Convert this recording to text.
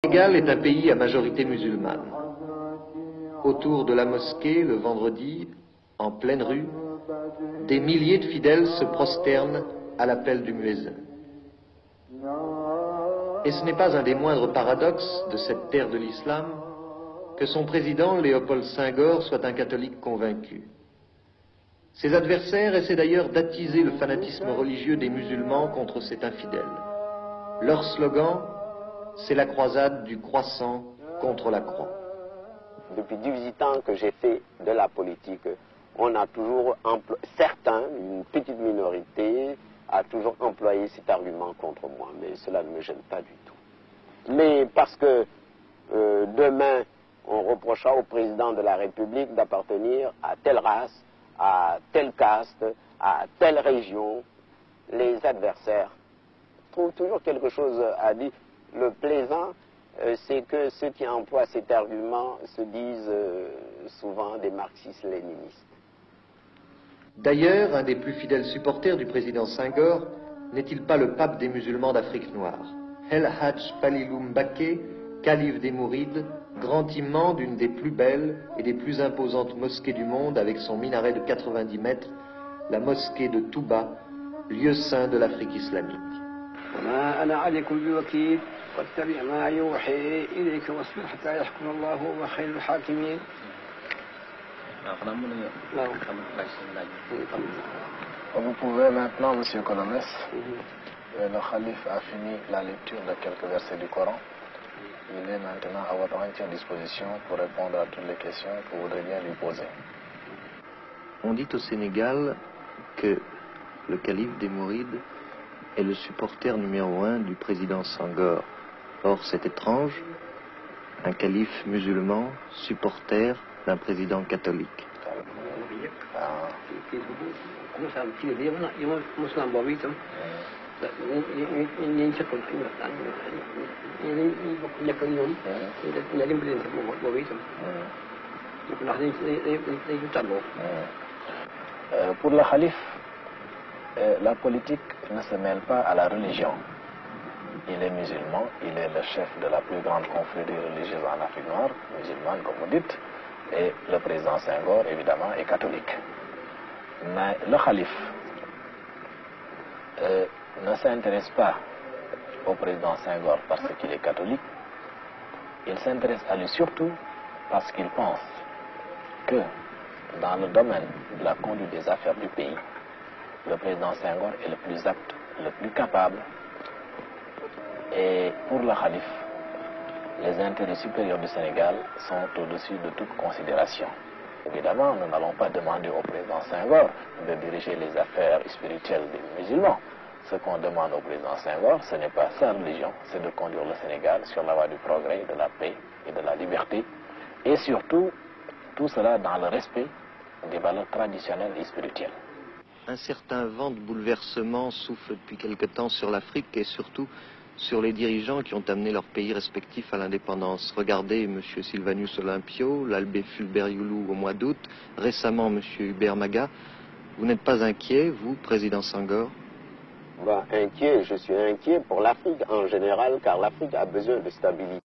Sénégal est un pays à majorité musulmane. Autour de la mosquée, le vendredi, en pleine rue, des milliers de fidèles se prosternent à l'appel du muezzin. Et ce n'est pas un des moindres paradoxes de cette terre de l'islam que son président, Léopold Senghor, soit un catholique convaincu. Ses adversaires essaient d'ailleurs d'attiser le fanatisme religieux des musulmans contre cet infidèle. Leur slogan, c'est la croisade du croissant contre la croix. Depuis 18 ans que j'ai fait de la politique, on a toujours certains, une petite minorité, a toujours employé cet argument contre moi, mais cela ne me gêne pas du tout. Mais parce que demain, on reprochera au président de la République d'appartenir à telle race, à telle caste, à telle région, les adversaires trouvent toujours quelque chose à dire. Le plaisant, c'est que ceux qui emploient cet argument se disent souvent des marxistes-léninistes. D'ailleurs, un des plus fidèles supporters du président Senghor n'est-il pas le pape des musulmans d'Afrique noire, El Hadj Falilou Mbacké, calife des Mourides, grand imam d'une des plus belles et des plus imposantes mosquées du monde avec son minaret de 90 mètres, la mosquée de Touba, lieu saint de l'Afrique islamique. Vous pouvez maintenant, Monsieur Colomès, le calife a fini la lecture de quelques versets du Coran. Il est maintenant à votre entière disposition pour répondre à toutes les questions que vous voudrez bien lui poser. On dit au Sénégal que le calife des Mourides est le supporter numéro 1 du président Senghor. Or, c'est étrange, un calife musulman, supporter d'un président catholique. Pour le calife, la politique ne se mêle pas à la religion. Il est musulman, il est le chef de la plus grande confrérie religieuse en Afrique noire, musulmane comme vous dites, et le président Senghor, évidemment, est catholique. Mais le calife ne s'intéresse pas au président Senghor parce qu'il est catholique, il s'intéresse à lui surtout parce qu'il pense que dans le domaine de la conduite des affaires du pays, le président Senghor est le plus apte, le plus capable. Et pour le calife, les intérêts supérieurs du Sénégal sont au-dessus de toute considération. Évidemment, nous n'allons pas demander au président Senghor de diriger les affaires spirituelles des musulmans. Ce qu'on demande au président Senghor, ce n'est pas sa religion, c'est de conduire le Sénégal sur la voie du progrès, de la paix et de la liberté. Et surtout, tout cela dans le respect des valeurs traditionnelles et spirituelles. Un certain vent de bouleversement souffle depuis quelque temps sur l'Afrique et surtout sur les dirigeants qui ont amené leurs pays respectifs à l'indépendance. Regardez M. Sylvanus Olympio, l'Albé Fulbert Youlou au mois d'août, récemment M. Hubert Maga. Vous n'êtes pas inquiet, vous, président Senghor? Inquiet, je suis inquiet pour l'Afrique en général, car l'Afrique a besoin de stabilité.